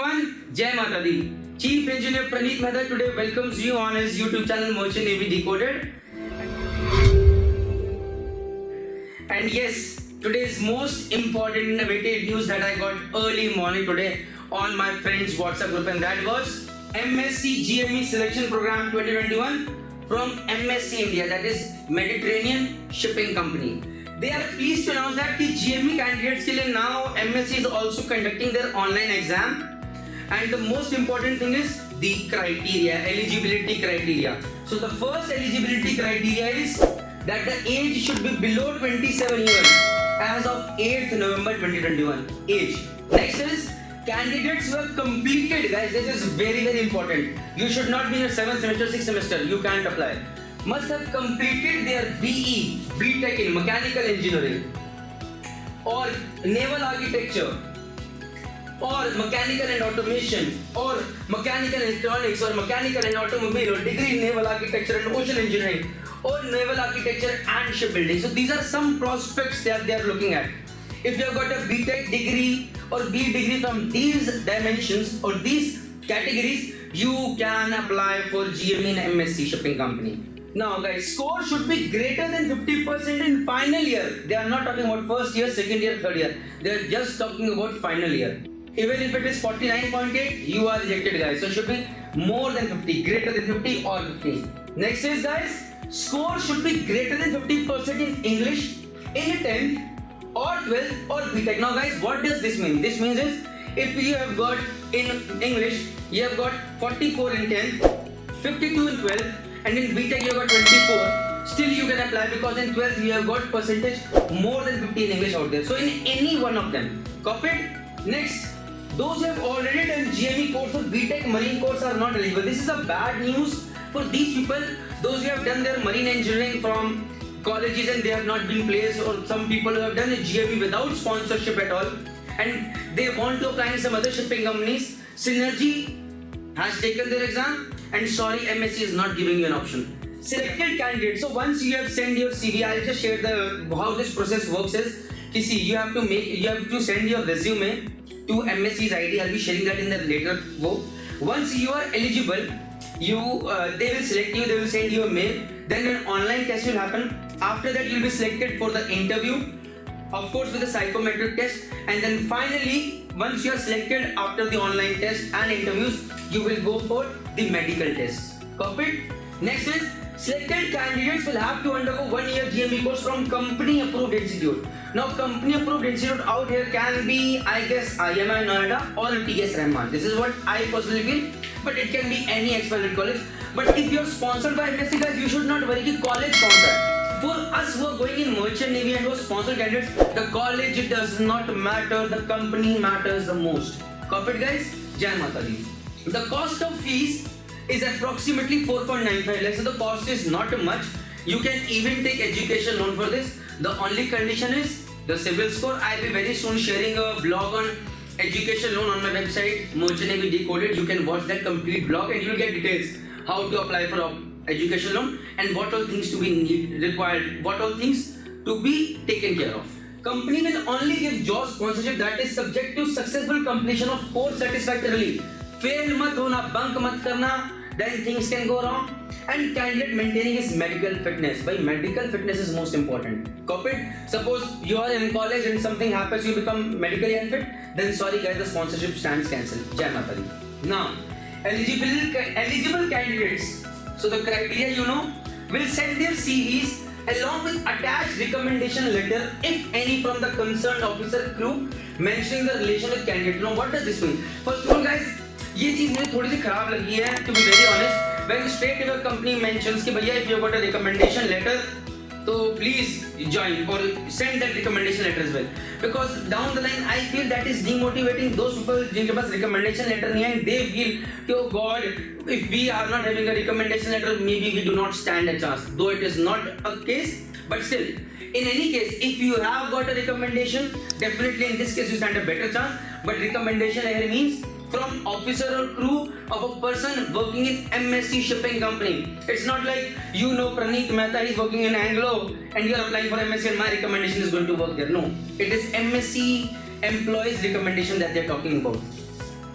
everyone, Jai Mata Di. Chief Engineer Praneeth Mehta today welcomes you on his YouTube channel Merchant Navy Decoded. And yes, today's most important innovative news that I got early morning today on my friend's WhatsApp group, and that was MSC GME Selection Program 2021 from MSC India, that is Mediterranean Shipping Company. They are pleased to announce that the GME candidates के लिए now MSC is also conducting their online exam, and the most important thing is the criteria, eligibility criteria. So the first eligibility criteria is that the age should be below 27 years as of 8th November 2021 age. Next is candidates who have completed, guys, this is very important. You should not be in your 7th semester, 6th semester, you can't apply. Must have completed their BE, BTech in Mechanical Engineering or Naval Architecture or Mechanical and Automation or Mechanical Electronics or Mechanical and Automobile or degree in Naval Architecture and Ocean Engineering or Naval Architecture and Shipbuilding. So these are some prospects that they are looking at. If you have got a BTech degree or B degree from these dimensions or these categories, you can apply for GME and MSC Shipping Company. Now guys, score should be greater than 50% in final year. They are not talking about first year, second year, third year. They are just talking about final year. Even if it is 49.8, you are rejected, guys. So it should be more than 50, greater than 50 or 50. Next is, guys, score should be greater than 50% in English in 10th or 12th or BTech. Now guys, what does this mean? This means is, if you have got in English, you have got 44 in 10th, 52 in 12th, and in BTech you have got 24, still you can apply because in 12th you have got percentage more than 50 in English out there. So in any one of them, copied. Next, those who have already done GME course or BTech Marine course are not eligible. This is a bad news for these people. Those who have done their marine engineering from colleges and they have not been placed, or some people who have done a GME without sponsorship at all and they want to apply in some other shipping companies. Synergy has taken their exam, and sorry, MSC is not giving you an option. Selected candidates. So once you have sent your CV, I'll just share how this process works is, see, you have to send your resume to MSC's ID. I'll be sharing that in the later go. Once you are eligible, they will select you, they will send you a mail, then an online test will happen. After that, you'll be selected for the interview, of course with a psychometric test, and then finally, once you are selected after the online test and interviews, you will go for the medical test. Copied? Next is, selected candidates will have to undergo 1 year GME course from company approved institute. Now company approved institute out here can be, I guess, IMI Noida or TS Rahman. This is what I personally feel, but it can be any external college. But if you are sponsored by MSC, guys, you should not worry the college sponsor. For us who are going in Merchant Navy and who are sponsored candidates, the college does not matter, the company matters the most. Copied, guys? Jai Mata Di. The cost of fees is approximately 4.95 lakhs, so the cost is not much. You can even take education loan for this. The only condition is the CIBIL score. I'll be very soon sharing a blog on education loan on my website, Merchant Navy Decoded. You can watch that complete blog and you'll get details how to apply for education loan and what all things to be required, what all things to be taken care of. Company will only give job sponsorship that is subject to successful completion of course satisfactorily. Fail mat hona, bunk mat karna, then things can go wrong. And candidate maintaining his medical fitness. By medical fitness is most important. Copied? Suppose you are in college and something happens, you become medically unfit, then sorry guys, the sponsorship stands cancelled. Jai Mata Di. Now, eligible candidates. So the criteria will send their CVs along with attached recommendation letter, if any, from the concerned officer crew mentioning the relation with candidate. Now what does this mean? First of all, guys, ये चीज मुझे थोड़ी सी खराब लगी है, to be very honest. When straight your company mentions कि भैया if you got a recommendation letter, so please join or send that recommendation letter as well. Because down the line, I feel that is demotivating those people जिनके पास recommendation letter नहीं है. They feel कि oh God, if we are not having a recommendation letter, maybe we do not stand a chance. Though it is not a case, but still, in any case, if you have got a recommendation, definitely in this case you stand a better chance. But recommendation here means from officer or crew of a person working in MSC Shipping Company. It's not like Praneeth Mehta is working in Anglo and you are applying for MSC and my recommendation is going to work there. No, it is MSC employees recommendation that they are talking about.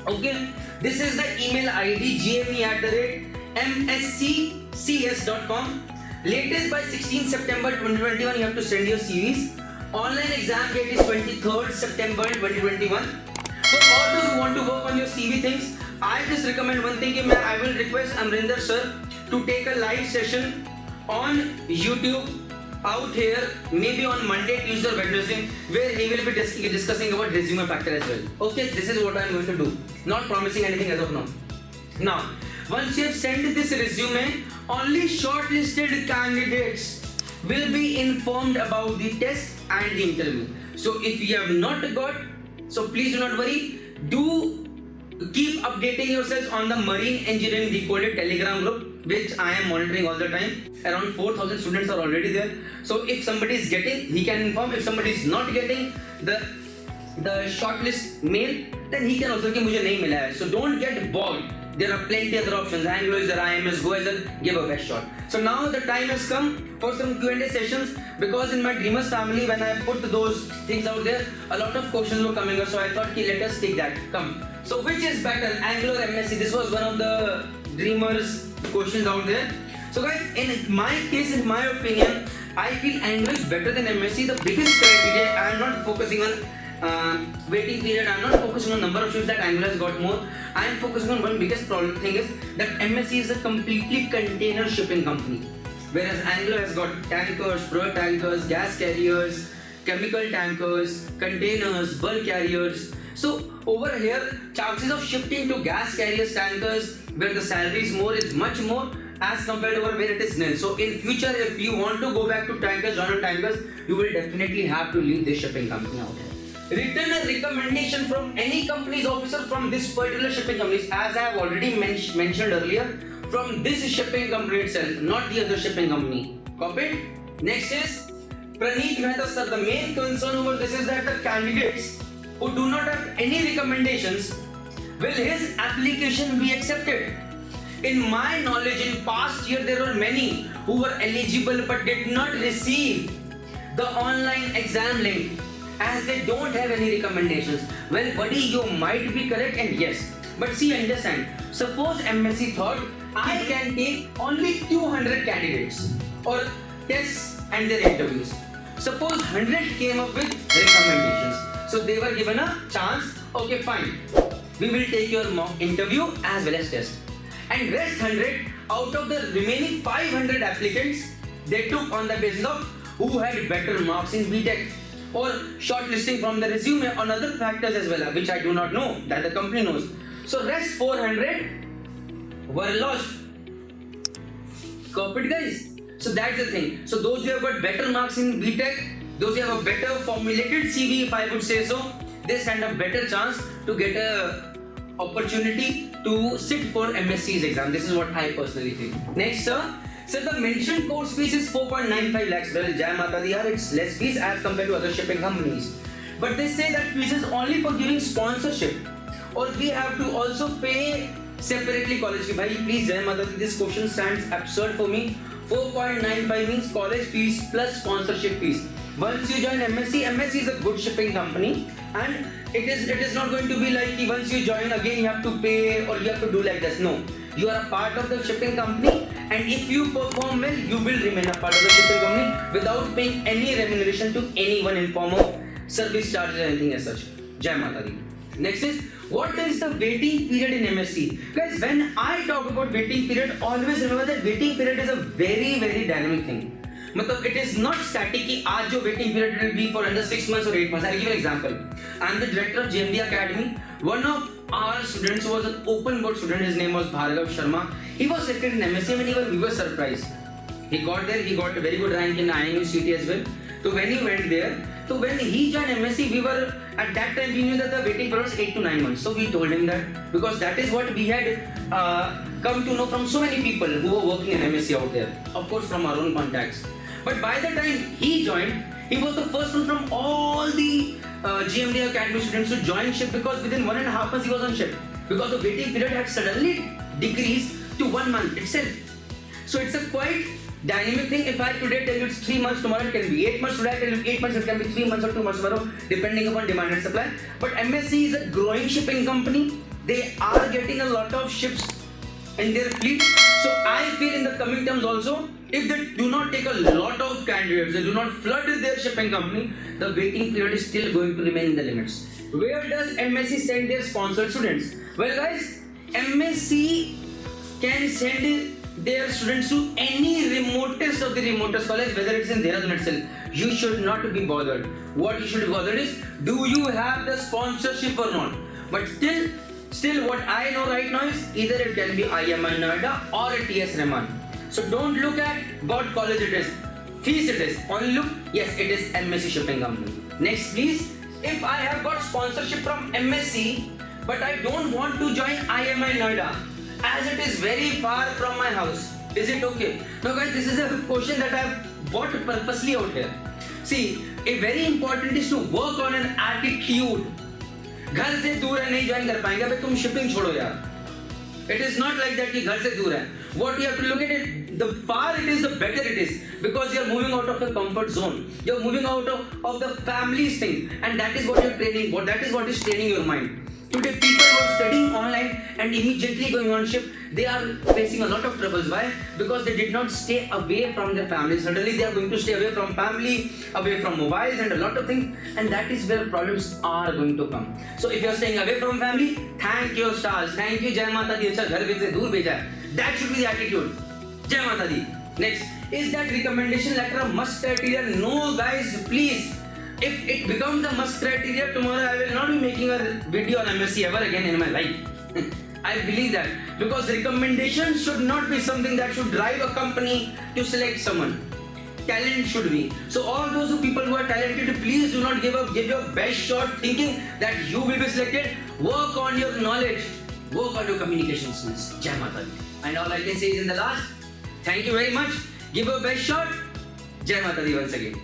Okay, this is the email ID gme@msccs.com. Latest by 16 September 2021, you have to send your CVs. Online exam date is 23rd September 2021. For all those who want to work on your CV things, I just recommend one thing. I will request Amrinder sir to take a live session on YouTube out here, maybe on Monday, Tuesday or Wednesday, where he will be discussing about resume factor as well. Okay, this is what I am going to do. Not promising anything as of now. Now, once you have sent this resume, only shortlisted candidates will be informed about the test and the interview. So if you have not got, so please do not worry. Do keep updating yourselves on the Marine Engineering Decoded Telegram group, which I am monitoring all the time. Around 4,000 students are already there. So if somebody is getting, he can inform. If somebody is not getting the shortlist mail, then he can also say मुझे नहीं मिला है. So don't get bogged. There are plenty other options. Anglo is there, IMS, go as well. Give a best shot. So now the time has come for some Q&A sessions, because in my Dreamers family, when I put those things out there, a lot of questions were coming up. So I thought, let us take that. Come. So which is better, Anglo or MSc? This was one of the Dreamers questions out there. So guys, in my case, in my opinion, I feel Anglo is better than MSc. The biggest criteria, I am not focusing on waiting period. I am not focusing on number of shifts that Anglo has got more. I am focusing on one biggest problem thing is that MSc is a completely container shipping company, whereas Anglo has got tankers, product tankers, gas carriers, chemical tankers, containers, bulk carriers. So over here, chances of shifting to gas carriers, tankers, where the salary is more, is much more as compared to where it is nil. So in future, if you want to go back to tankers, join on tankers, you will definitely have to leave this shipping company out here. Return a recommendation from any company's officer from this particular shipping company, as I have already mentioned earlier, from this shipping company itself, not the other shipping company. Copied? Next is Praneet Mehta sir. The main concern over this is that the candidates who do not have any recommendations, will his application be accepted? In my knowledge, in past year there were many who were eligible but did not receive the online exam link, as they don't have any recommendations. Well buddy, you might be correct, and yes, but see, understand, suppose MSc thought I can take only 200 candidates or tests and their interviews. Suppose 100 came up with recommendations, so they were given a chance. Okay, fine, we will take your mock interview as well as test, and rest 100 out of the remaining 500 applicants they took on the basis of who had better marks in BTech, or shortlisting from the resume, on other factors as well, which I do not know, that the company knows. So rest 400 were lost. Copied, guys? So that's the thing. So those who have got better marks in BTech, those who have a better formulated CV, if I would say so, they stand a better chance to get a opportunity to sit for MSc's exam. This is what I personally think. Next, sir. So the mentioned course fees is 4.95 lakhs. Well, Jai Mata Di, it's less fees as compared to other shipping companies. But they say that fees is only for giving sponsorship, or we have to also pay separately college fee. Bhai, please, Jai Mata Di, this question stands absurd for me. 4.95 means college fees plus sponsorship fees. Once you join MSc, MSc is a good shipping company, and it is not going to be like once you join again you have to pay or you have to do like this. No. You are a part of the shipping company, and if you perform well, you will remain a part of the shipping company without paying any remuneration to anyone in form of service charges or anything as such. Jai Mata Di. Next is, what is the waiting period in MSc? Guys, when I talk about waiting period, always remember that waiting period is a very, very dynamic thing. It is not static कि आज जो waiting period will be for under 6 months or 8 months. I'll give you an example. I am the director of GME Academy. One of our students was an open board student. His name was Bhargav Sharma. He was selected in MSc, and we were surprised. He got there. He got a very good rank in IMUCET as well. So when he went there, so when he joined MSc, we were at that time we knew that the waiting period was 8 to 9 months. So we told him that, because that is what we had come to know from so many people who were working in MSc out there. Of course, from our own contacts. But by the time he joined, he was the first one from all the GME Academy students to join ship, because within 1.5 months he was on ship, because the waiting period had suddenly decreased to 1 month itself. So it's a quite dynamic thing. If I today tell you it's 3 months, tomorrow it can be 8 months. Today I tell you 8 months, it can be 3 months or 2 months tomorrow, depending upon demand and supply. But MSc is a growing shipping company. they are getting a lot of ships in their fleet. So I feel in the coming terms also, if they do not take a lot of candidates, they do not flood their shipping company, the waiting period is still going to remain in the limits. Where does MSC send their sponsored students? Well guys, MSC can send their students to any remotest of the remotest college, whether it's in Dehradun itself. You should not be bothered. What you should be bothered is, do you have the sponsorship or not? But still what I know right now is either it can be IMI Noida or a TS Rahman. So don't look at what college it is, fees it is. Only look, yes, it is MSC Shipping Company. Next please, if I have got sponsorship from MSC, but I don't want to join IMI Noida, as it is very far from my house, is it okay? Now guys, this is a question that I have brought purposely out here. See, a very important is to work on an attitude. घर से दूर है नहीं join कर पाएंगे, भाई तुम shipping छोड़ो यार. It is not like that कि घर से दूर है. What you have to look at it, the far it is, the better it is, because you are moving out of the comfort zone. You are moving out of the family's thing, and that is what you are training. That is what is training your mind. Today people who are studying online and immediately going on ship, they are facing a lot of troubles. Why? Because they did not stay away from their family. Suddenly they are going to stay away from family, away from mobiles and a lot of things, and that is where problems are going to come. So if you are staying away from family, thank your stars, thank you Jai Mata Di, अच्छा घर से दूर भेजा है. That should be the attitude. Jai Mata Di. Next, is that recommendation letter a must criteria? No guys, please. If it becomes a must criteria, tomorrow I will not be making a video on MSC ever again in my life. I believe that, because recommendation should not be something that should drive a company to select someone. Talent should be. So all those people who are talented, please do not give your best shot thinking that you will be selected. Work on your knowledge, work on your communication skills. Jai Mata Di. And all I can say is in the last, thank you very much. Give your best shot. Jai Mata Di once again.